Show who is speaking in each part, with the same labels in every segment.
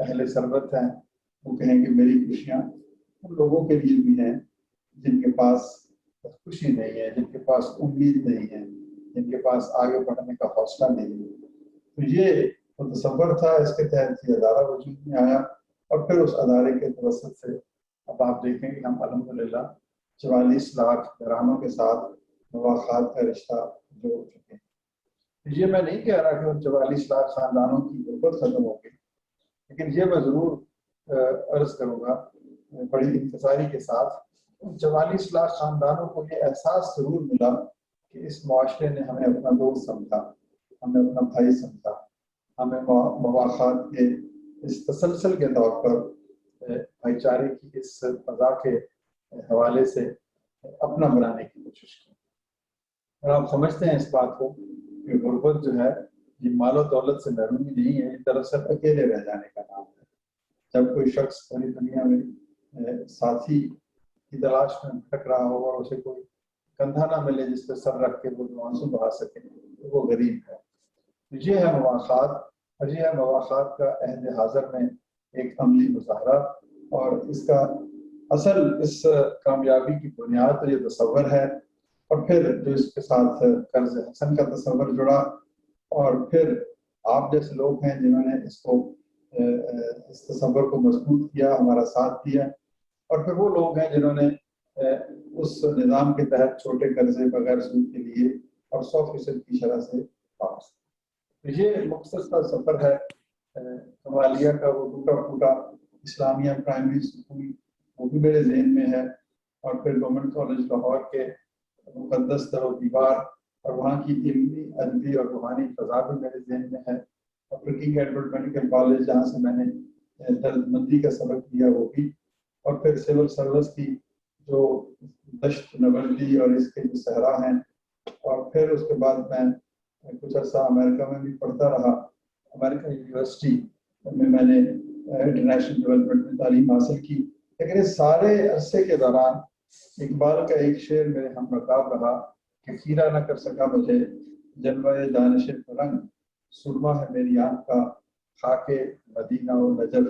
Speaker 1: اہل ثروت ہیں وہ کہیں کہ میری خوشیاں ان لوگوں کے لیے بھی ہیں جن کے پاس خوشی نہیں ہے، جن کے پاس امید نہیں ہے، جن کے پاس آگے بڑھنے کا حوصلہ نہیں ہے۔ تو یہ تصور تھا، اس کے تحت یہ ادارہ وجود میں آیا، اور پھر اس ادارے کے توسط سے اب آپ دیکھیں کہ ہم الحمدللہ 44 لاکھ گھرانوں کے ساتھ مواخات کا رشتہ جوڑ چکے ہیں۔ یہ میں نہیں کہہ رہا کہ ان 44 لاکھ خاندانوں کی غربت ختم ہوگی، لیکن یہ میں ضرور عرض کروں گا بڑی انتظاری کے ساتھ، 44 لاکھ خاندانوں کو یہ احساس ضرور ملا کہ اس معاشرے نے ہمیں اپنا دوست سمجھا، ہمیں اپنا بھائی سمجھا، ہمیں مواخات کے اس تسلسل کے طور پر بھائی چارے کی اس فضا کے حوالے سے اپنا بنانے کی کوشش کی۔ اور آپ سمجھتے ہیں اس بات کو کہ غربت جو ہے یہ مال و دولت سے محرومی نہیں ہے، دراصل اکیلے رہ جانے کا نام ہے۔ جب کوئی شخص پوری دنیا میں ساتھی کی تلاش میں بھٹک رہا ہو اور اسے کوئی کندھا نہ ملے جس پہ سر رکھ کے وہ آنسو بہا سکے تو وہ غریب ہے۔ یہ ہے مواخات، اور یہ ہے مواخات کا عہد حاضر میں ایک عملی مظاہرہ، اور اس کا اصل اس کامیابی کی بنیاد تو یہ تصور ہے، اور پھر جو اس کے ساتھ قرض حسن کا تصور جڑا، اور پھر آپ جیسے لوگ ہیں جنہوں نے اس تصور کو مضبوط کیا، ہمارا ساتھ دیا، اور پھر وہ لوگ ہیں جنہوں نے اس نظام کے تحت چھوٹے قرضے بغیر سود کے لیے اور 100% کی شرح سے واپس۔ یہ مختصر سفر ہے کمالیہ کا، وہ ٹوٹا پھوٹا اسلامیہ پرائمری اسکول وہ بھی میرے ذہن میں ہے، اور پھر گورنمنٹ کالج لاہور کے مقدس در و دیوار اور وہاں کی علمی ادبی اور روحانی فضا بھی میرے ذہن میں ہے، اور پھر کنگ ایڈورڈ میڈیکل کالج جہاں سے میں نے درد مندی کا سبق لیا وہ بھی، اور پھر سول سروس کی جو دشت نوردی اور اس کے جو صحرا ہیں، اور پھر اس کے بعد میں کچھ عرصہ امریکہ میں بھی پڑھتا رہا، امریکن یونیورسٹی میں میں نے انٹرنیشنل ڈیولپمنٹ میں تعلیم حاصل کی۔ لیکن اس سارے عرصے کے دوران اقبال کا ایک شعر میرے ہم رکاب رہا کہ خیرہ نہ کر سکا مجھے جلوہ دانش فرنگ، سرما ہے میری آنکھ کا خاک مدینہ و نجف،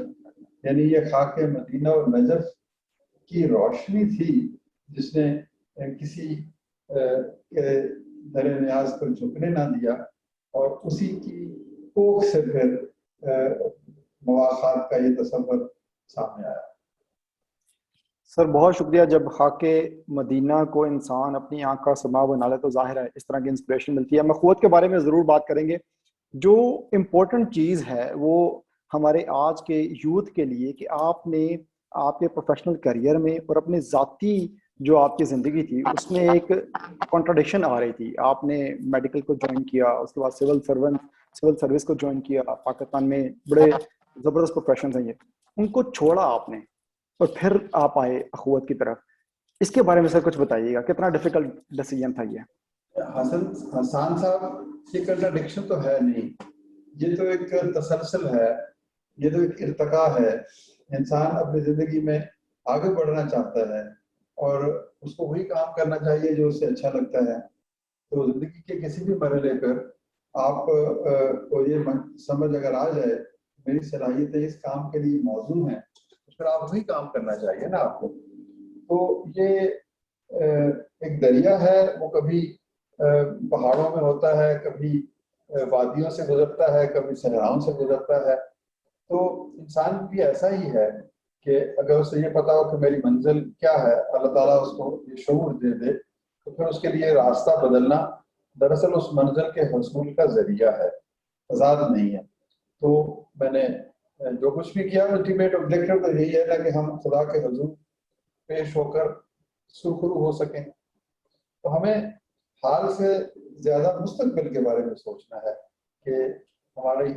Speaker 1: یعنی یہ خاک مدینہ و نجف کی روشنی تھی جس نے کسی در نیاز پر جھکنے نہ دیا، اور اسی کی کوکھ سے پھر مواخات کا یہ تصور سامنے آیا۔
Speaker 2: سر بہت شکریہ۔ جب خاک مدینہ کو انسان اپنی آنکھ کا سما بنا لے تو ظاہر ہے اس طرح کی انسپریشن ملتی ہے۔ ہم اخوت کے بارے میں ضرور بات کریں گے۔ جو امپورٹنٹ چیز ہے وہ ہمارے آج کے یوتھ کے لیے کہ آپ نے آپ کے پروفیشنل کیریئر میں اور اپنے ذاتی جو آپ کی زندگی تھی اس میں ایک کنٹراڈکشن آ رہی تھی۔ آپ نے میڈیکل کو جوائن کیا، اس کے بعد سول سروس کو جوائن کیا، پاکستان میں بڑے زبردست پروفیشنز ہیں یہ، ان کو چھوڑا آپ نے اور پھر آپ آئے اخوت کی طرف۔ اس کے بارے میں سر کچھ بتائیے گا، کتنا ڈیفیکلٹ ڈیسیجن تھا یہ؟
Speaker 1: حسان صاحب یہ کنٹراڈکشن تو ہے نہیں، یہ تو ایک تسلسل ہے، یہ تو ایک ارتقا ہے۔ انسان اپنی زندگی میں آگے بڑھنا چاہتا ہے اور اس کو وہی کام کرنا چاہیے جو اسے اچھا لگتا ہے۔ تو زندگی کے کسی بھی مرحلے پر آپ کو یہ سمجھ اگر آ جائے میری صلاحیتیں اس کام کے لیے موزوں ہیں تو پھر آپ وہی کام کرنا چاہیے نا آپ کو۔ تو یہ ایک دریا ہے، وہ کبھی پہاڑوں میں ہوتا ہے، کبھی وادیوں سے گزرتا ہے، کبھی صحراؤں سے گزرتا ہے۔ تو انسان بھی ایسا ہی ہے کہ اگر اسے یہ پتا ہو کہ میری منزل کیا ہے، اللہ تعالیٰ اس کو یہ شعور دے دے تو پھر اس کے لیے راستہ بدلنا دراصل اس منزل کے حصول کا ذریعہ ہے، تضاد نہیں ہے۔ تو میں نے جو کچھ بھی کیا الٹیمیٹ آبجیکٹو تو یہی ہے نا کہ ہم خدا کے حضور پیش ہو کر سرخرو ہو سکیں۔ تو ہمیں حال سے زیادہ مستقبل کے بارے میں سوچنا ہے کہ ہماری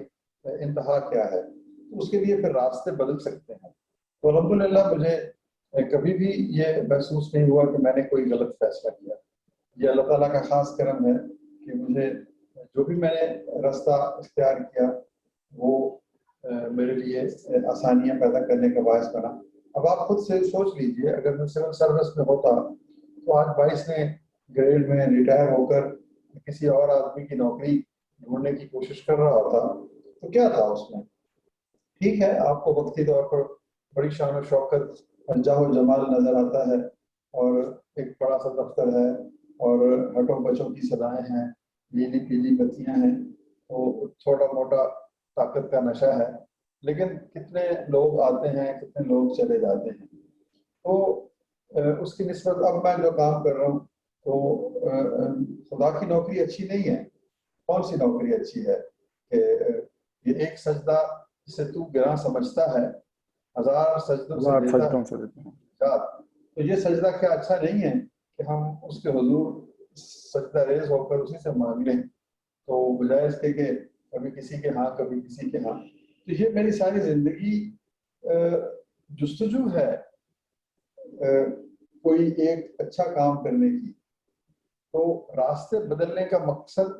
Speaker 1: انتہا کیا ہے، تو اس کے لیے پھر راستے بدل سکتے ہیں۔ تو الحمدللہ مجھے کبھی بھی یہ محسوس نہیں ہوا کہ میں نے کوئی غلط فیصلہ کیا۔ یہ اللہ تعالیٰ کا خاص کرم ہے کہ مجھے جو بھی میں نے راستہ اختیار کیا وہ میرے لیے آسانیاں پیدا کرنے کا باعث بنا۔ اب آپ خود سے سوچ لیجئے اگر میں سول سروس میں ہوتا تو آج 22ویں گریڈ میں ریٹائر ہو کر کسی اور آدمی کی نوکری ڈھونڈنے کی کوشش کر رہا ہوتا تو کیا تھا اس میں؟ ٹھیک ہے آپ کو وقتی طور پر بڑی شان و شوکت اور جاہ و جمال نظر آتا ہے اور ایک بڑا سا دفتر ہے اور ہٹوں بچوں کی صدایں ہیں، نیلی پیلی بتیاں ہیں، تو چھوٹا موٹا طاقت کا نشہ ہے، لیکن کتنے لوگ آتے ہیں کتنے لوگ چلے جاتے ہیں. تو اس کی نسبت اب میں جو کام کر رہا ہوں تو خدا کی نوکری اچھی نہیں ہے. کون سی نوکری اچھی ہے کہ یہ ایک سجدہ جسے تو گراں سمجھتا ہے ہزار سجدوں سے
Speaker 2: ہزار
Speaker 1: دیتا
Speaker 2: سجدوں سے
Speaker 1: ہے
Speaker 2: دیتے ہیں.
Speaker 1: نجات. تو یہ سجدہ کیا اچھا نہیں ہے کہ ہم اس کے حضور سجدہ ریز ہو کر اسی سے مانگ لیں، تو بجائے اس کے کہ کبھی کسی کے ہاں کبھی کسی کے ہاں. تو یہ میری ساری زندگی جستجو ہے کوئی ایک اچھا کام کرنے کی. تو راستے بدلنے کا مقصد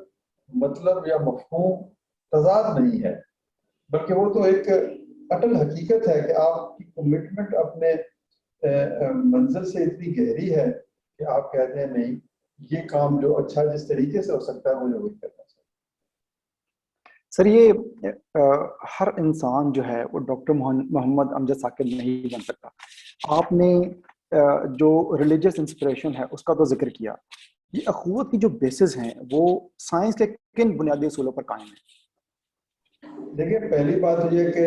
Speaker 1: مطلب یا مفہوم تضاد نہیں ہے، بلکہ وہ تو ایک اٹل حقیقت ہے کہ آپ کی کمٹمنٹ اپنے منزل سے اتنی گہری ہے کہ آپ کہتے ہیں نہیں یہ کام جو اچھا جس طریقے سے ہو سکتا ہے مجھے وہی کرنا چاہیے.
Speaker 2: سر یہ ہر انسان جو ہے وہ ڈاکٹر محمد امجد ثاقب نہیں بن سکتا. آپ نے جو ریلیجیس انسپریشن ہے اس کا تو ذکر کیا. یہ اخوت کی جو بیسز ہیں وہ سائنس کے کن بنیادی اصولوں پر قائم ہیں؟
Speaker 1: دیکھیے پہلی بات تو یہ کہ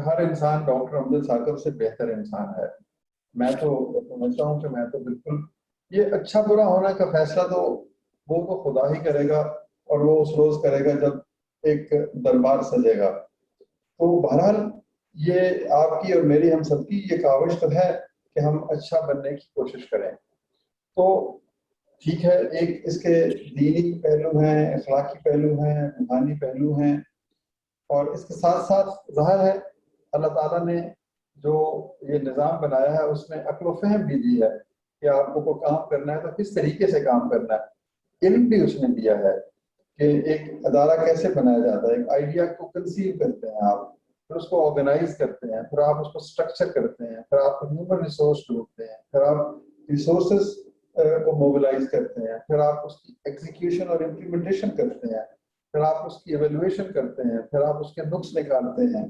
Speaker 1: ہر انسان ڈاکٹر امجد ثاقب سے بہتر انسان ہے. میں تو سمجھتا ہوں کہ میں تو بالکل یہ اچھا برا ہونے کا فیصلہ تو وہ تو خدا ہی کرے گا اور وہ اس روز کرے گا جب ایک دربار سجے گا. تو بہرحال یہ آپ کی اور میری ہم سب کی یہ کاوش تو ہے کہ ہم اچھا بننے کی کوشش کریں. تو ٹھیک ہے ایک اس کے دینی پہلو ہیں، اخلاقی پہلو ہیں، روحانی پہلو ہیں، اور اس کے ساتھ ساتھ ظاہر ہے اللہ تعالیٰ نے جو یہ نظام بنایا ہے اس میں عقل و فہم بھی دی ہے کہ آپ کو کوئی کام کرنا ہے تو کس طریقے سے کام کرنا ہے. علم بھی اس نے دیا ہے کہ ایک ادارہ کیسے بنایا جاتا ہے. ایک آئیڈیا کو کنسیو کرتے ہیں آپ، پھر اس کو آرگنائز کرتے ہیں، پھر آپ اس کو اسٹرکچر کرتے ہیں، پھر آپ ہیومن ریسورس ڈھونڈتے ہیں، پھر آپ ریسورسز کو موبلائز کرتے ہیں، پھر آپ اس کی ایگزیکیوشن اور امپلیمنٹیشن کرتے ہیں، پھر آپ اس کی ایویلویشن کرتے ہیں، پھر آپ اس کے نقص نکالتے ہیں،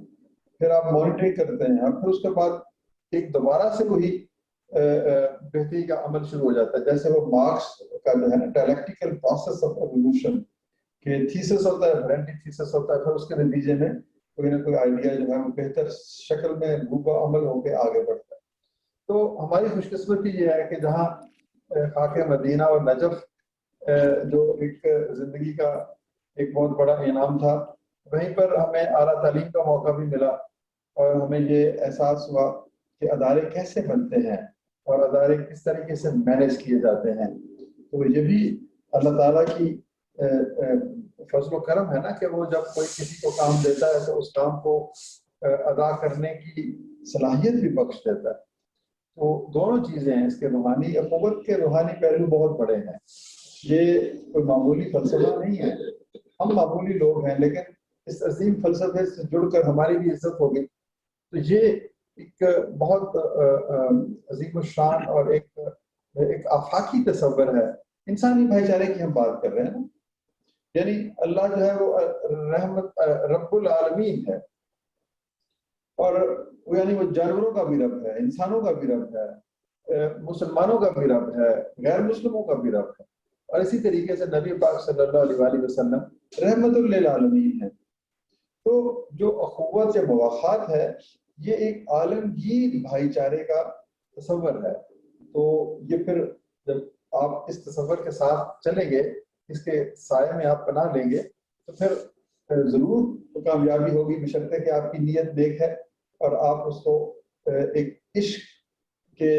Speaker 1: پھر آپ مانیٹرنگ کرتے ہیں، اور پھر اس کے بعد ایک دوبارہ سے وہی بہتری کا عمل شروع ہو جاتا ہے. جیسے وہ مارکس کا جو ہے نا ڈائلیکٹیکل پروسیس آف ایوولوشن کہ تھیسس ہوتا ہے، وارنٹی تھیسس ہوتا ہے، پھر اس کے نتیجے میں کوئی نہ کوئی آئیڈیا جو ہے وہ بہتر شکل میں روبہ عمل ہو کے آگے بڑھتا ہے. تو ہماری خوش قسمتی یہ ہے کہ جہاں خاک مدینہ اور نجف جو ایک زندگی کا ایک بہت بڑا انعام تھا، وہیں پر ہمیں اعلیٰ تعلیم کا موقع بھی ملا اور ہمیں یہ احساس ہوا کہ ادارے کیسے بنتے ہیں اور ادارے کس طریقے سے مینیج کیے جاتے ہیں. تو یہ بھی اللہ تعالیٰ کی فضل و کرم ہے نا کہ وہ جب کوئی کسی کو کام دیتا ہے تو اس کام کو ادا کرنے کی صلاحیت بھی بخش دیتا ہے. تو دونوں چیزیں ہیں، اس کے روحانی اخوت کے روحانی پہلو بہت بڑے ہیں. یہ کوئی معمولی فلسفہ نہیں ہے. ہم معمولی لوگ ہیں لیکن اس عظیم فلسفے سے جڑ کر ہماری بھی عزت ہوگی. تو یہ ایک بہت عظیم الشان اور ایک آفاقی تصور ہے. انسانی بھائی چارے کی ہم بات کر رہے ہیں نا، یعنی اللہ جو ہے وہ رحمت رب العالمین ہے، اور یعنی وہ جانوروں کا بھی رب ہے، انسانوں کا بھی رب ہے، مسلمانوں کا بھی رب ہے، غیر مسلموں کا بھی رب ہے، اور اسی طریقے سے نبی پاک صلی اللہ علیہ وآلہ وسلم رحمت للعالمین ہے. تو جو اخوت یا مواخات ہے یہ ایک عالمگیر بھائی چارے کا تصور ہے. تو یہ پھر جب آپ اس تصور کے ساتھ چلیں گے، اس کے سائے میں آپ پناہ لیں گے، تو پھر ضرور کامیابی ہوگی، بشرطے کہ آپ کی نیت نیک ہے اور آپ اس کو ایک عشق کے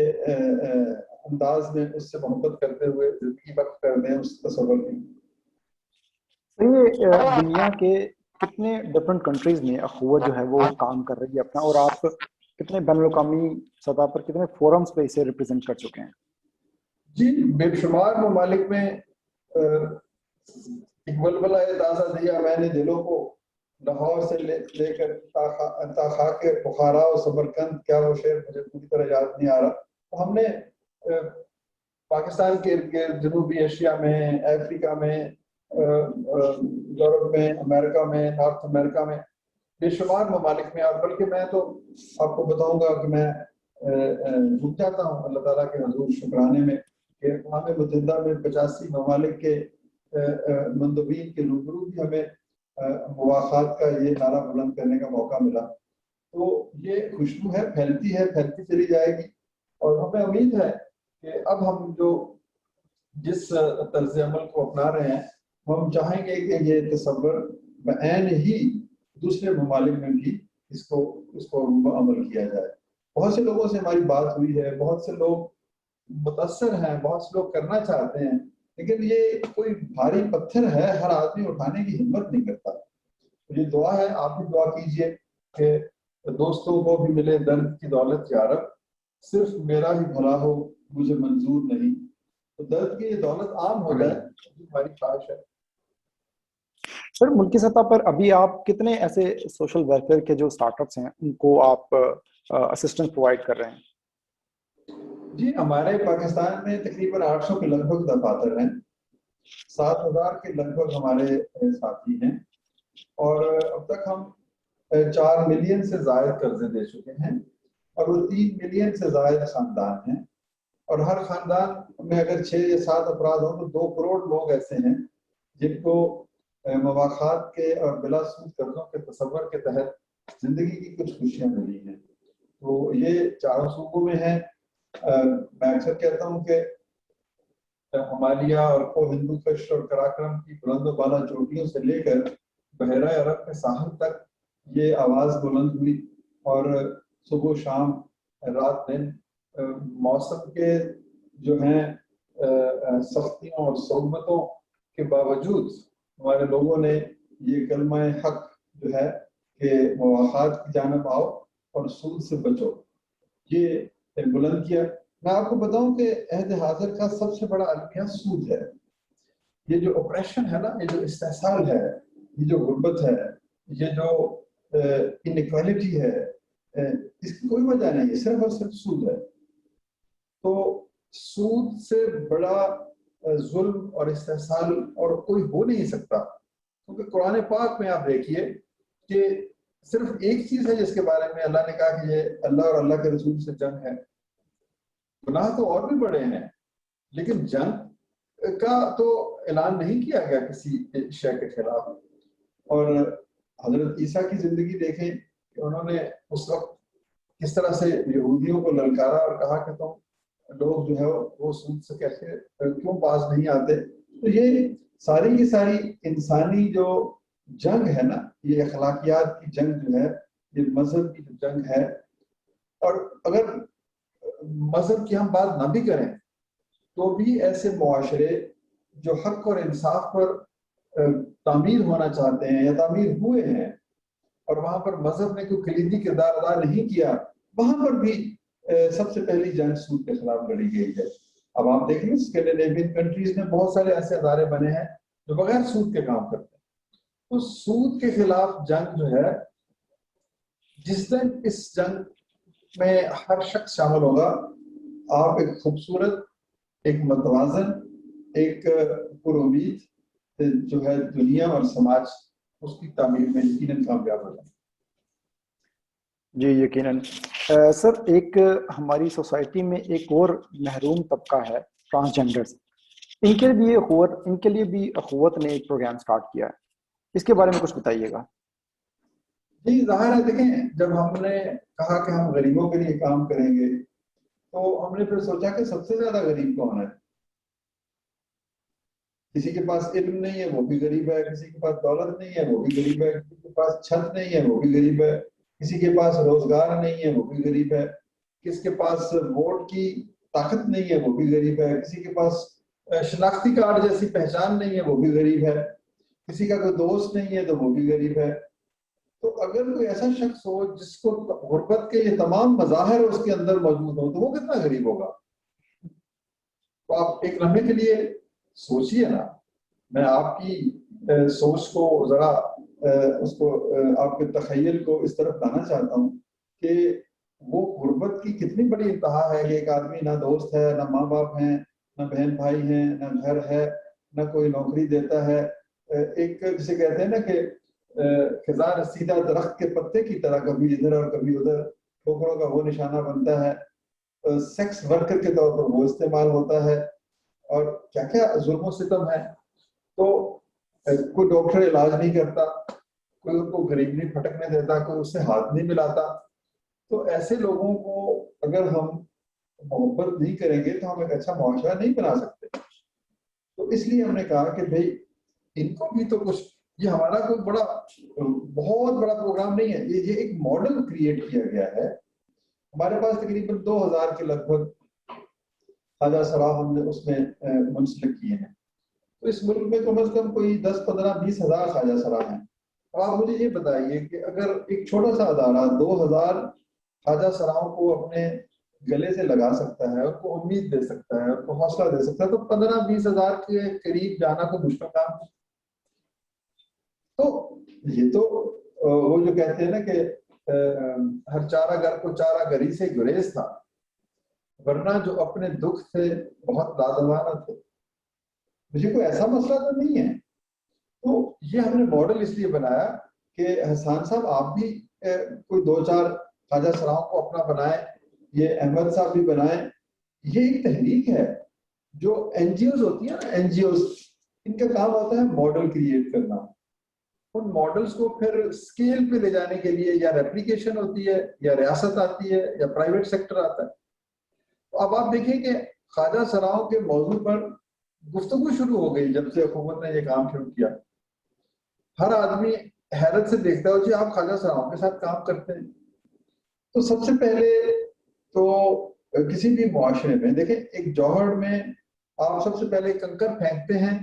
Speaker 1: انداز میں اس سے محبت کرتے ہوئے زندگی وقت کر دیں اس تصور کی.
Speaker 2: یہ دنیا کے کتنے ڈفرینٹ کنٹریز میں اخوت جو ہے وہ کام کر رہی ہے اپنا، اور آپ کتنے بین الاقوامی سطح پر کتنے فورمز پہ اسے ریپرزینٹ کر چکے ہیں؟
Speaker 1: جی بے شمار ممالک میں ایک ولولہ تازہ دیا میں نے دلوں کو، لاہور سے لے کر تا خاک بخارا و سمرقند. کیا وہ شعر مجھے پوری طرح یاد نہیں آ رہا. ہم نے پاکستان کے جنوبی ایشیا میں، افریقہ میں، یورپ میں، امریکہ میں، نارتھ امریکہ میں بے شمار ممالک میں. اور بلکہ میں تو آپ کو بتاؤں گا کہ میں رک جاتا ہوں اللہ تعالیٰ کے حضور شکرانے میں کہ اقوام متحدہ میں 85 ممالک کے مندوبین کے روبرو بھی ہمیں مواخات کا یہ نعرہ بلند کرنے کا موقع ملا. تو یہ خوشبو ہے، پھیلتی چلی جائے گی. اور ہمیں امید ہے کہ اب ہم جس طرز عمل کو اپنا رہے ہیں، ہم چاہیں گے کہ یہ تصور بعین ہی دوسرے ممالک میں بھی اس کو عمل کیا جائے. بہت سے لوگوں سے ہماری بات ہوئی ہے، بہت سے لوگ متاثر ہیں، بہت سے لوگ کرنا چاہتے ہیں، لیکن یہ کوئی بھاری پتھر ہے، ہر آدمی اٹھانے کی ہمت نہیں کرتا. یہ دعا ہے، آپ بھی دعا کیجئے کہ دوستوں کو بھی ملے درد کی دولت یا رب، صرف میرا ہی بھلا ہو مجھے منظور نہیں. تو درد کی یہ دولت عام ہو جائے، ہماری خواہش ہے.
Speaker 2: سر ملکی سطح پر ابھی آپ کتنے ایسے سوشل ویلفیئر کے جو اسٹارٹ اپس ہیں ان کو آپ اسسٹنس پرووائڈ کر رہے ہیں؟
Speaker 1: جی ہمارے پاکستان میں تقریباً 800 کے لگ بھگ دفاتر ہیں، 7000 کے لگ بھگ ہمارے ساتھی ہیں، اور اب تک ہم 4 ملین سے زائد قرضے دے چکے ہیں، اور وہ 3 ملین سے زائد خاندان ہیں. اور ہر خاندان میں اگر 6 یا 7 افراد ہوں تو 2 کروڑ لوگ ایسے ہیں جن کو مواخات کے اور بلا سود قرضوں کے تصور کے تحت زندگی کی کچھ خوشیاں ملی ہیں. تو یہ چاروں صوبوں میں ہیں. میں اکثر کہتا ہوں کہ ہمالیہ اور کو ہندو کش اور کراکرم کی بلند و بالا چوٹیوں سے لے کر بحیرہ عرب کے ساحل تک یہ آواز بلند ہوئی، اور صبح و شام رات دن موسم کے جو ہیں سختیوں اور صعوبتوں کے باوجود ہمارے لوگوں نے یہ کلمہ حق جو ہے کہ مواخات کی جانب آؤ اور سود سے بچو، یہ بلند کیا. میں آپ کو بتاؤں کہ عہد حاضر کا سب سے بڑا المیہ سود ہے. یہ جو اپریشن ہے نا، یہ جو استحصال ہے، یہ جو غربت ہے، یہ جو انیکوالٹی ہے، اس کی کوئی وجہ نہیں ہے، صرف اور صرف سود ہے. تو سود سے بڑا ظلم اور استحصال اور کوئی ہو نہیں سکتا، کیونکہ قرآن پاک میں آپ دیکھیے کہ صرف ایک چیز ہے جس کے بارے میں اللہ نے کہا کہ یہ اللہ اور اللہ کے رسول سے جنگ ہے. گناہ تو اور بھی بڑے ہیں، لیکن جنگ کا تو اعلان نہیں کیا گیا کسی شے کے خلاف. اور حضرت عیسیٰ کی زندگی دیکھیں کہ انہوں نے اس وقت کس طرح سے یہودیوں کو للکارا اور کہا کہ تم لوگ جو ہے وہ سود سے کیسے کیوں پاس نہیں آتے. تو یہ ساری کی ساری انسانی جو جنگ ہے نا، یہ اخلاقیات کی جنگ جو ہے، یہ مذہب کی جو جنگ ہے. اور اگر مذہب کی ہم بات نہ بھی کریں تو بھی ایسے معاشرے جو حق اور انصاف پر تعمیر ہونا چاہتے ہیں یا تعمیر ہوئے ہیں، اور وہاں پر مذہب نے کوئی کلیدی کردار ادا نہیں کیا، وہاں پر بھی سب سے پہلی جنگ سود کے خلاف لڑی گئی ہے. اب آپ دیکھ لیں اسکینڈینیوین کنٹریز میں بہت سارے ایسے ادارے بنے ہیں جو بغیر سود کے کام کرتے ہیں. تو سود کے خلاف جنگ جو ہے، جس دن اس جنگ میں ہر شخص شامل ہوگا، آپ ایک خوبصورت، ایک متوازن، ایک پر امید جو ہے دنیا اور سماج، اس کی تعمیر میں یقیناً کامیاب ہو جائیں.
Speaker 2: جی یقیناً. سر ایک ہماری سوسائٹی میں ایک اور محروم طبقہ ہے، ٹرانسجینڈرز. ان کے لیے بھی اخوت نے ایک پروگرام سٹارٹ کیا ہے، اس کے بارے میں کچھ بتائیے گا.
Speaker 1: جی ظاہر ہے، دیکھیں جب ہم نے کہا کہ ہم غریبوں کے لیے کام کریں گے تو ہم نے پھر سوچا کہ سب سے زیادہ غریب کون ہے. کسی کے پاس علم نہیں ہے وہ بھی غریب ہے، کسی کے پاس دولت نہیں ہے وہ بھی غریب ہے، کسی کے پاس چھت نہیں ہے وہ بھی غریب ہے، کسی کے پاس روزگار نہیں ہے وہ بھی غریب ہے، کسی کے پاس ووٹ کی طاقت نہیں ہے وہ بھی غریب ہے، کسی کے پاس شناختی کارڈ جیسی پہچان نہیں ہے وہ بھی غریب ہے، کسی کا کوئی دوست نہیں ہے تو وہ بھی غریب ہے. تو اگر کوئی ایسا شخص ہو جس کو غربت کے یہ تمام مظاہر اس کے اندر موجود ہوں تو وہ کتنا غریب ہوگا. تو آپ ایک لمحے کے لیے سوچئے نا، میں آپ کی سوچ کو ذرا اس کو آپ کے تخیل کو اس طرف لانا چاہتا ہوں کہ وہ غربت کی کتنی بڑی انتہا ہے کہ ایک آدمی نہ دوست ہے، نہ ماں باپ ہیں، نہ بہن بھائی ہیں، نہ گھر ہے، نہ کوئی نوکری دیتا ہے. ایک جسے کہتے ہیں نا کہ خزاں رسیدہ درخت کے پتے کی طرح کبھی ادھر اور کبھی ادھر ٹھوکروں کا وہ نشانہ بنتا ہے. سیکس ورکر کے طور پر وہ استعمال ہوتا ہے, اور کیا کیا ظلم و ستم ہے. تو کوئی ڈاکٹر علاج نہیں کرتا, کوئی ان کو غریب نہیں پھٹکنے دیتا, کوئی اس سے ہاتھ نہیں ملاتا. تو ایسے لوگوں کو اگر ہم محبت نہیں کریں گے تو ہم ایک اچھا معاشرہ نہیں بنا سکتے. تو اس لیے ہم نے کہا کہ بھائی ان کو بھی تو کچھ, یہ ہمارا کوئی بڑا بہت بڑا پروگرام نہیں ہے, یہ ایک ماڈل کریٹ کیا گیا ہے. ہمارے پاس تقریباً 2000 کے لگ بھگ خواجہ سرا ہم نے اس میں منسلک کیے ہیں. تو اس ملک میں کم از کم کوئی 10 15 20 ہزار خواجہ سرا ہیں. اب آپ مجھے یہ بتائیے کہ اگر ایک چھوٹا سا ادارہ 2000 خواجہ سراؤں کو اپنے گلے سے لگا سکتا ہے, ان کو امید دے سکتا ہے, ان کو حوصلہ دے سکتا ہے, تو 15-20 ہزار کے قریب جانا کو مشکل کام ہے. تو یہ تو وہ جو کہتے ہیں نا کہ ہر چارہ گر کو چارہ گری سے گریز تھا, ورنہ جو اپنے دکھ تھے بہت لادوانا تھے. مجھے کوئی ایسا مسئلہ تو نہیں ہے. تو یہ ہم نے ماڈل اس لیے بنایا کہ حسان صاحب آپ بھی کوئی 2-4 خواجہ سراؤں کو اپنا بنائیں, یہ احمد صاحب بھی بنائیں. یہ ایک تحریک ہے. جو این جی اوز ہوتی ہیں نا, این جی اوز, ان کا کام ہوتا ہے ماڈل کریٹ کرنا. ان ماڈلز کو پھر اسکیل پہ لے جانے کے لیے یا ریپلیکیشن ہوتی ہے, یا ریاست آتی ہے, یا پرائیویٹ سیکٹر آتا ہے. تو اب آپ دیکھیں کہ خواجہ سراؤں کے موضوع پر گفتگو شروع ہو گئی جب سے حکومت نے یہ کام شروع کیا. ہر آدمی حیرت سے دیکھتا ہے جی آپ خواجہ سراؤں کے ساتھ کام کرتے ہیں. تو سب سے پہلے تو کسی بھی معاشرے میں دیکھیں, ایک جوہر میں آپ سب سے پہلے کنکر پھینکتے ہیں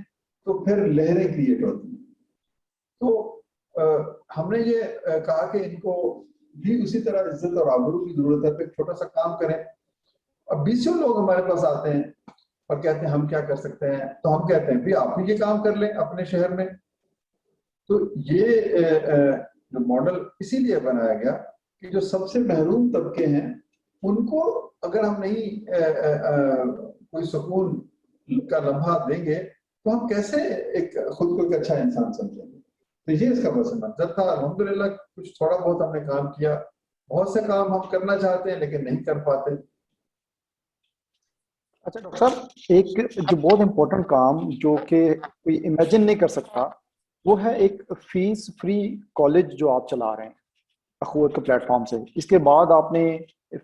Speaker 1: تو پھر لہریں کریٹ ہوتی ہیں. تو ہم نے یہ کہا کہ ان کو بھی اسی طرح عزت اور آبرو کی ضرورت ہے. ایک چھوٹا سا کام کریں. اب 20 لوگ ہمارے پاس آتے ہیں اور کہتے ہیں ہم کیا کر سکتے ہیں, تو ہم کہتے ہیں بھی آپ بھی یہ کام کر لیں اپنے شہر میں. تو یہ جو ماڈل اسی لیے بنایا گیا کہ جو سب سے محروم طبقے ہیں ان کو اگر ہم نہیں کوئی سکون کا لمحہ دیں گے تو ہم کیسے خود کو ایک اچھا انسان سمجھیں گے. تو یہ اس کا پس منظر تھا. الحمدللہ کچھ تھوڑا بہت ہم نے کام کیا. بہت سے کام ہم کرنا چاہتے ہیں لیکن نہیں کر پاتے.
Speaker 2: اچھا ڈاکٹر صاحب, ایک جو بہت امپورٹنٹ کام جو کہ کوئی امیجن نہیں کر سکتا, وہ ہے ایک فیس فری کالج جو آپ چلا رہے ہیں اخوت کے پلیٹ فارم سے. اس کے بعد آپ نے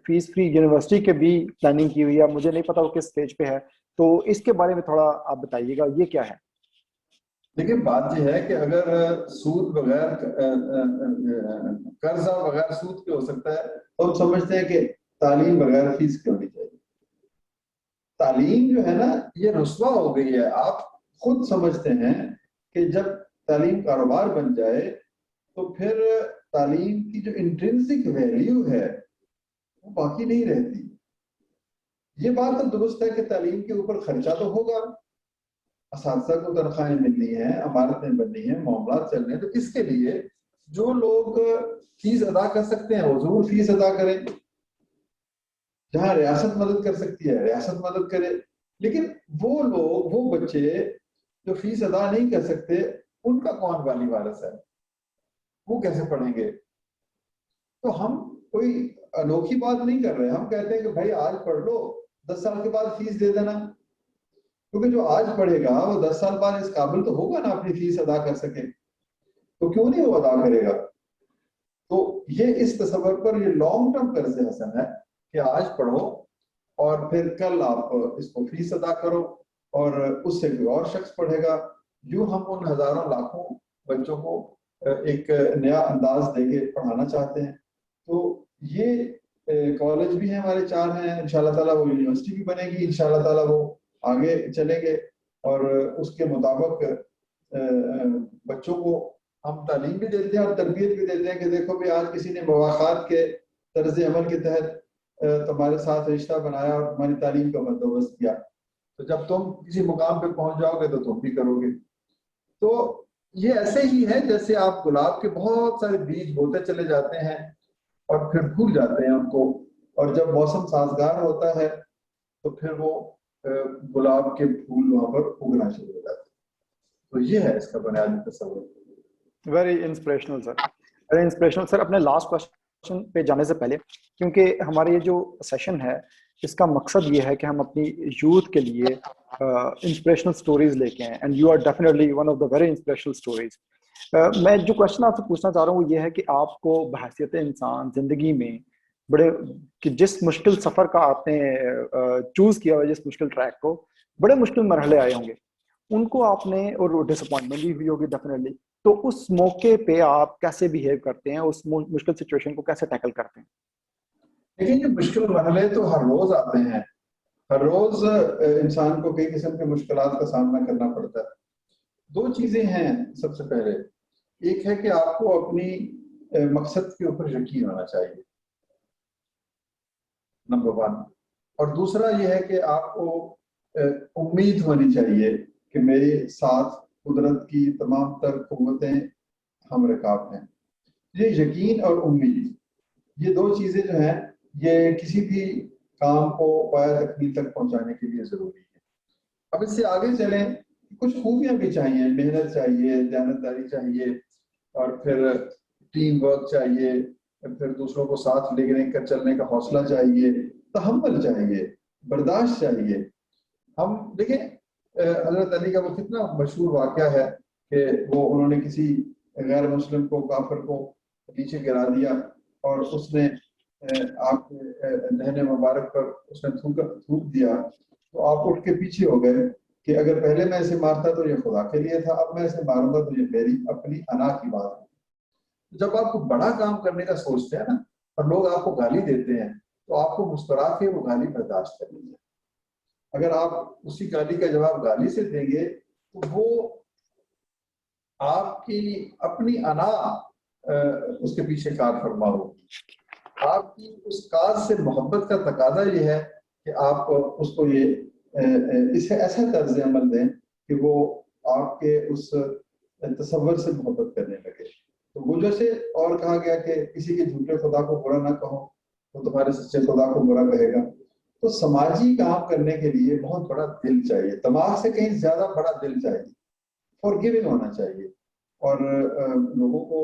Speaker 2: فیس فری یونیورسٹی کے بھی پلاننگ کی ہوئی ہے, مجھے نہیں پتا وہ کس سٹیج پہ ہے, تو اس کے بارے میں تھوڑا آپ بتائیے گا یہ کیا ہے.
Speaker 1: دیکھیں بات یہ ہے کہ اگر سود بغیر قرضہ بغیر سود کے ہو سکتا ہے تو ہم سمجھتے ہیں کہ تعلیم بغیر فیس کی ہونی چاہیے. تعلیم جو ہے نا یہ رسوا ہو گئی ہے. آپ خود سمجھتے ہیں کہ جب تعلیم کاروبار بن جائے تو پھر تعلیم کی جو انٹرنسک ویلیو ہے وہ باقی نہیں رہتی. یہ بات تو درست ہے کہ تعلیم کے اوپر خرچہ تو ہوگا, اساتذہ کو تنخواہیں ملنی ہیں, عمارتیں بننی ہیں, معاملات چلنے ہیں. تو اس کے لیے جو لوگ فیس ادا کر سکتے ہیں وہ ضرور فیس ادا کریں. جہاں ریاست مدد کر سکتی ہے ریاست مدد کرے. لیکن وہ لوگ, وہ بچے جو فیس ادا نہیں کر سکتے, ان کا کون والی وارث ہے, وہ کیسے پڑھیں گے. تو ہم کوئی انوکھی بات نہیں کر رہے. ہم کہتے ہیں کہ بھائی آج پڑھ لو, 10 سال کے بعد فیس دے دینا. کیونکہ جو آج پڑھے گا وہ 10 سال بعد اس قابل تو ہوگا نا اپنی فیس ادا کر سکے, تو کیوں نہیں وہ ادا کرے گا. تو یہ اس تصور پر یہ لانگ ٹرم قرض حسن ہے کہ آج پڑھو اور پھر کل آپ اس کو فیس ادا کرو اور اس سے کوئی اور شخص پڑھے گا. یوں ہم ان ہزاروں لاکھوں بچوں کو ایک نیا انداز دے کے پڑھانا چاہتے ہیں. تو یہ کالج بھی ہیں ہمارے 4 ہیں, انشاءاللہ تعالیٰ وہ یونیورسٹی بھی بنے گی, انشاءاللہ تعالیٰ وہ آگے چلیں گے اور اس کے مطابق بچوں کو ہم تعلیم بھی دیتے ہیں اور تربیت بھی دیتے ہیں کہ دیکھو بھی آج کسی نے مواخات کے طرز عمل کے تحت تمہارے ساتھ رشتہ بنایا اور تمہاری تعلیم کا بندوبست کیا, تو جب تم کسی مقام پہ پہنچ جاؤ گے تو تم بھی کرو گے. تو یہ ایسے ہی ہے جیسے آپ گلاب کے بہت سارے بیج بوتے چلے جاتے ہیں اور پھر بھول جاتے ہیں ان کو, اور جب موسم سازگار ہوتا ہے تو پھر وہ گلاب کے پھول وہاں پر اگنا شروع ہو جاتے ہیں. تو یہ ہے اس کا بنیادی تصور.
Speaker 2: ویری انسپریشنل سر، ویری انسپریشنل سر. اپنے لاسٹ کوشچن پہ جانے سے پہلے، کیونکہ ہمارا یہ جو سیشن ہے اس کا مقصد یہ ہے کہ ہم اپنی یوتھ کے لیے انسپریشنل سٹوریز لے کے آئیں، and you are definitely one of the very inspirational stories. میں جو کوشچن آپ سے پوچھنا چاہ رہا ہوں وہ یہ ہے کہ آپ کو بحیثیت انسان زندگی میں بڑے، کہ جس مشکل سفر کا آپ نے چوز کیا ہوا، جس مشکل ٹریک کو، بڑے مشکل مرحلے آئے ہوں گے ان کو آپ نے، اور ڈس اپوائنٹمنٹ بھی ہوئی ہوگی ڈیفینیٹلی، تو اس موقع پہ آپ کیسے بیہیو کرتے ہیں، اس مشکل سچویشن کو کیسے ٹیکل کرتے ہیں؟
Speaker 1: لیکن یہ مشکل مرحلے تو ہر روز آتے ہیں، ہر روز انسان کو کئی قسم کے مشکلات کا سامنا کرنا پڑتا ہے. دو چیزیں ہیں. سب سے پہلے ایک ہے کہ آپ کو اپنی مقصد کے اوپر یقین ہونا چاہیے، نمبر 1. اور دوسرا یہ ہے کہ آپ کو امید ہونی چاہیے کہ میرے ساتھ قدرت کی تمام تر قوتیں ہم رکاب ہیں. یہ یقین اور امید، یہ دو چیزیں جو ہیں یہ کسی بھی کام کو پایہ تکمیل تک پہنچانے کے لیے ضروری ہے. اب اس سے آگے چلیں، کچھ خوبیاں بھی چاہیے، محنت چاہیے، دیانتداری چاہیے، اور پھر ٹیم ورک چاہیے، پھر دوسروں کو ساتھ لے کر چلنے کا حوصلہ چاہیے، تحمل چاہیے، برداشت چاہیے. ہم دیکھیں حضرت علی کا وہ کتنا مشہور واقعہ ہے کہ وہ انہوں نے کسی غیر مسلم کو، کافر کو نیچے گرا دیا اور اس نے آپ کے دہنے مبارک پر اس نے تھوک دیا، تو آپ اٹھ کے پیچھے ہو گئے کہ اگر پہلے میں اسے مارتا تو یہ خدا کے لیے تھا، اب میں اسے ماروں گا تو یہ میری اپنی انا کی بات ہے. جب آپ کو بڑا کام کرنے کا سوچتے ہیں نا اور لوگ آپ کو گالی دیتے ہیں تو آپ کو مسکرا کے وہ گالی برداشت کر لیجیے. اگر آپ اسی گالی کا جواب گالی سے دیں گے تو وہ آپ کی اپنی انا اس کے پیچھے کار فرما ہوگی. آپ کی اس کاز سے محبت کا تقاضا یہ ہے کہ آپ اس کو اسے ایسا طرز عمل دیں کہ وہ آپ کے اس تصور سے محبت کرنے لگے. تو وہ جیسے اور کہا گیا کہ کسی کے جھوٹے خدا کو برا نہ کہو، وہ تمہارے سچے خدا کو برا کہے گا. تو سماجی کام کرنے کے لیے بہت بڑا دل چاہیے، دماغ سے کہیں زیادہ بڑا دل چاہیے، فارگیونگ ہونا چاہیے، اور لوگوں کو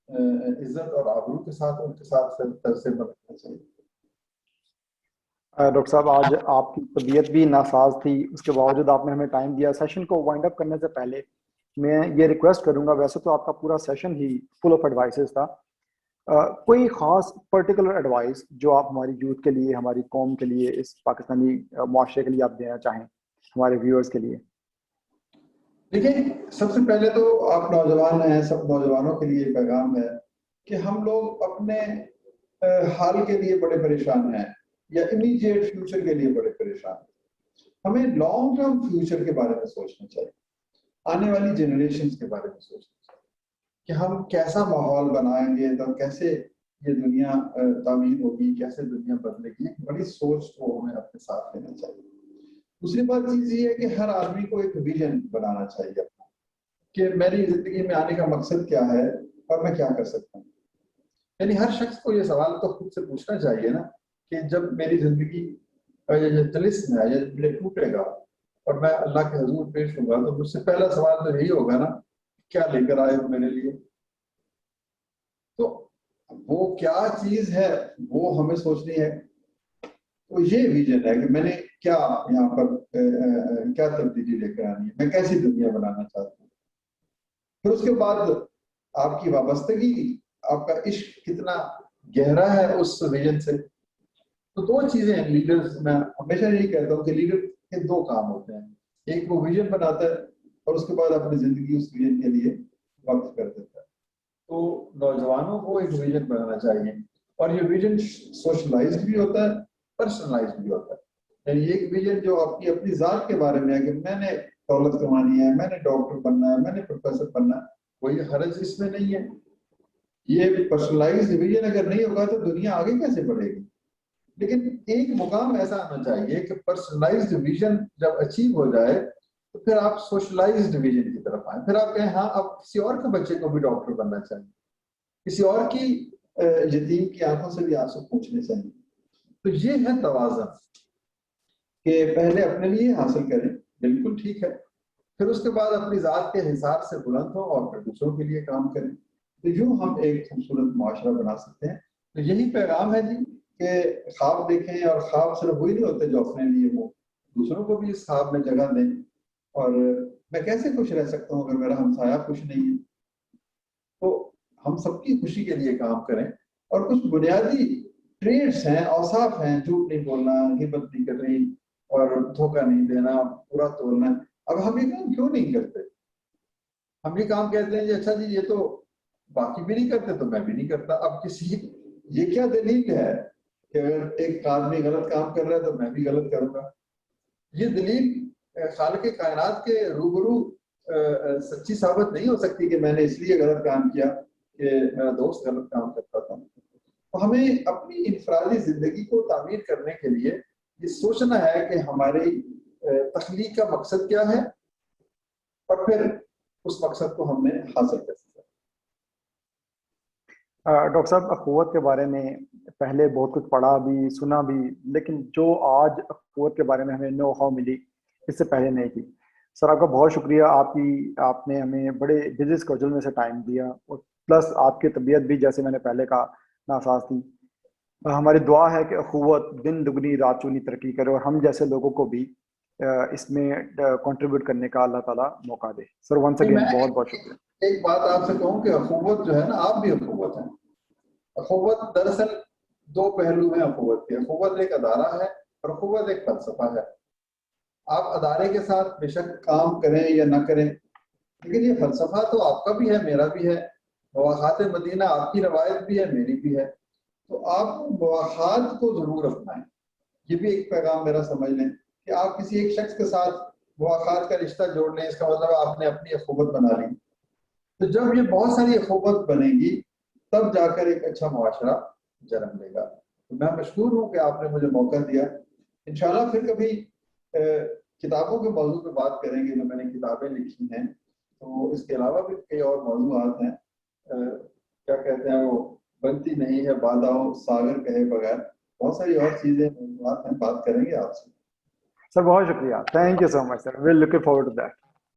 Speaker 1: عزت اور آبرو کے ساتھ ان کے ساتھ طرز رکھنا چاہیے.
Speaker 2: ڈاکٹر صاحب آج آپ کی طبیعت بھی ناساز تھی، اس کے باوجود آپ نے ہمیں ٹائم دیا. سیشن کو وائنڈ اپ کرنے سے پہلے میں یہ ریکویسٹ کروں گا، ویسے تو آپ کا پورا سیشن ہی فل آف ایڈوائسز تھا، کوئی خاص پرٹیکولر ایڈوائس جو آپ ہماری یوتھ کے لیے، ہماری قوم کے لیے، اس پاکستانی معاشرے کے لیے آپ دینا چاہیں ہمارے ویورز کے لیے؟
Speaker 1: دیکھیں، سب سے پہلے تو آپ نوجوان ہیں، سب نوجوانوں کے لیے پیغام ہے کہ ہم لوگ اپنے حال کے لیے بڑے پریشان ہیں یا امیڈیٹ فیوچر کے لیے بڑے پریشان ہیں. ہمیں لانگ ٹرم فیوچر کے بارے میں سوچنا چاہیے، آنے والی جنریشنز کے بارے میں سوچنا چاہیے کہ ہم کیسا ماحول بنائیں گے تو کیسے یہ دنیا تعمیر ہوگی، کیسے دنیا بدلے گی. ایک بڑی سوچ کو ہمیں اپنے ساتھ لینا چاہیے. دوسری بات چیز یہ ہے کہ ہر آدمی کو ایک ویژن بنانا چاہیے اپنا، کہ میری زندگی میں آنے کا مقصد کیا ہے اور میں کیا کر سکتا ہوں. یعنی ہر شخص کو یہ سوال تو خود سے پوچھنا چاہیے نا کہ جب میری زندگی طلسم ہے یا ٹوٹے گا اور میں اللہ کے حضور پیش ہوں گا تو مجھ سے پہلا سوال تو یہی ہوگا نا، کیا لے کر آئے ہو میرے لیے. تو وہ کیا چیز ہے وہ ہمیں سوچنی ہے. تو یہ ویژن ہے کہ میں نے کیا یہاں پر کیا تبدیلی لے کر آنی ہے، میں کیسی دنیا بنانا چاہتا ہوں. پھر اس کے بعد آپ کی وابستگی، آپ کا عشق کتنا گہرا ہے اس ویژن سے. تو دو چیزیں ہیں لیڈرز، میں ہمیشہ یہی کہتا ہوں کہ لیڈر کے دو کام ہوتے ہیں، ایک وہ ویژن بناتا ہے اور اس کے بعد اپنی زندگی اس ویژن کے لیے وقف کر دیتا ہے. تو نوجوانوں کو ایک ویژن بنانا چاہیے، اور یہ ویژن سوشلائزڈ بھی ہوتا ہے، پرسنلائزڈ بھی ہوتا ہے. یعنی ایک ویژن جو آپ کی اپنی ذات کے بارے میں ہے کہ میں نے دولت کمانی ہے، میں نے ڈاکٹر بننا ہے، میں نے پروفیسر بننا ہے، کوئی حرج اس میں نہیں ہے. یہ پرسنلائزڈ ویژن اگر نہیں ہوگا تو دنیا آگے کیسے بڑھے گی. لیکن ایک مقام ایسا آنا چاہیے کہ پرسنلائزڈ ویژن جب اچیو ہو جائے تو پھر آپ سوشلائزڈ ویژن کی طرف آئیں. پھر آپ کہیں ہاں اب کسی اور کے بچے کو بھی ڈاکٹر بننا چاہیے، کسی اور کی یتیم کی آنکھوں سے بھی آنسو پوچھنے چاہیے. تو یہ ہے توازن کہ پہلے اپنے لیے حاصل کریں، بالکل ٹھیک ہے، پھر اس کے بعد اپنی ذات کے حصار سے بلند ہو اور پھر دوسروں کے لیے کام کریں. تو یوں ہم ایک خوبصورت معاشرہ بنا سکتے ہیں. تو یہی پیغام ہے جی کہ خواب دیکھیں, اور خواب صرف وہی نہیں ہوتے جو اپنے لیے ہو, دوسروں کو بھی اس خواب میں جگہ دیں. اور میں کیسے خوش رہ سکتا ہوں اگر میرا ہمسایہ خوش نہیں ہے؟ تو ہم سب کی خوشی کے لیے کام کریں. اور کچھ بنیادی ٹریٹس ہیں, اوصاف ہیں, جھوٹ نہیں بولنا, غیبت نہیں کرنی, اور دھوکہ نہیں دینا, پورا تولنا. اب ہم یہ کام کیوں نہیں کرتے؟ ہم یہ کام کہتے ہیں جی اچھا جی یہ تو باقی بھی نہیں کرتے تو میں بھی نہیں کرتا. اب کسی یہ کیا دلیل ہے کہ اگر ایک آدمی غلط کام کر رہا ہے تو میں بھی غلط کروں گا؟ یہ دلیل خالق کائنات کے روبرو سچی ثابت نہیں ہو سکتی کہ میں نے اس لیے غلط کام کیا کہ میرا دوست غلط کام کرتا تھا. تو ہمیں اپنی انفرادی زندگی کو تعمیر کرنے کے لیے یہ سوچنا ہے کہ ہماری تخلیق کا مقصد کیا ہے, اور پھر اس مقصد کو ہم نے حاصل کر سکتا.
Speaker 2: ڈاکٹر صاحب, اخوت کے بارے میں پہلے بہت کچھ پڑھا بھی, سنا بھی, لیکن جو آج اخوت کے بارے میں ہمیں نو ہاؤ ملی اس سے پہلے نہیں تھی. سر آپ کا بہت شکریہ, آپ نے ہمیں بڑے بزی اسکیڈول میں سے ٹائم دیا, اور پلس آپ کی طبیعت بھی جیسے میں نے پہلے کہا ناساز تھی. ہماری دعا ہے کہ اخوت دن دگنی رات چوگنی ترقی کرے, اور ہم جیسے لوگوں کو بھی اس میں کنٹریبیوٹ کرنے کا اللہ تعالیٰ موقع دے. سر ونس اگین بہت بہت شکریہ.
Speaker 1: ایک بات آپ سے کہوں کہ اخوت جو ہے نا, آپ بھی اخوت ہیں. اخوت دراصل دو پہلو ہیں اخوت کے. اخوت ایک ادارہ ہے اور اخوت ایک فلسفہ ہے. آپ ادارے کے ساتھ بے شک کام کریں یا نہ کریں, لیکن یہ فلسفہ تو آپ کا بھی ہے, میرا بھی ہے. مواخات مدینہ آپ کی روایت بھی ہے, میری بھی ہے. تو آپ مواخات کو ضرور اپنائیں. یہ بھی ایک پیغام میرا سمجھ لیں کہ آپ کسی ایک شخص کے ساتھ مواخات کا رشتہ جوڑ لیں, اس کا مطلب آپ نے اپنی اخوت بنا لی. تو جب یہ بہت ساری اخوت بنے گی تب جا کر ایک اچھا معاشرہ جنم لے گا. تو میں مشکور ہوں کہ آپ نے مجھے موقع دیا. انشاءاللہ پھر کبھی کتابوں کے موضوع پہ بات کریں گے جو میں نے کتابیں لکھی ہیں. تو اس کے علاوہ بھی کئی اور موضوعات ہیں. کیا کہتے ہیں وہ, بنتی نہیں ہے باداؤ ساگر کہے بغیر, بہت ساری اور چیزیں موضوعات ہیں, بات کریں گے آپ سے.
Speaker 2: سر بہت شکریہ, thank you so much sir, well looking forward to that.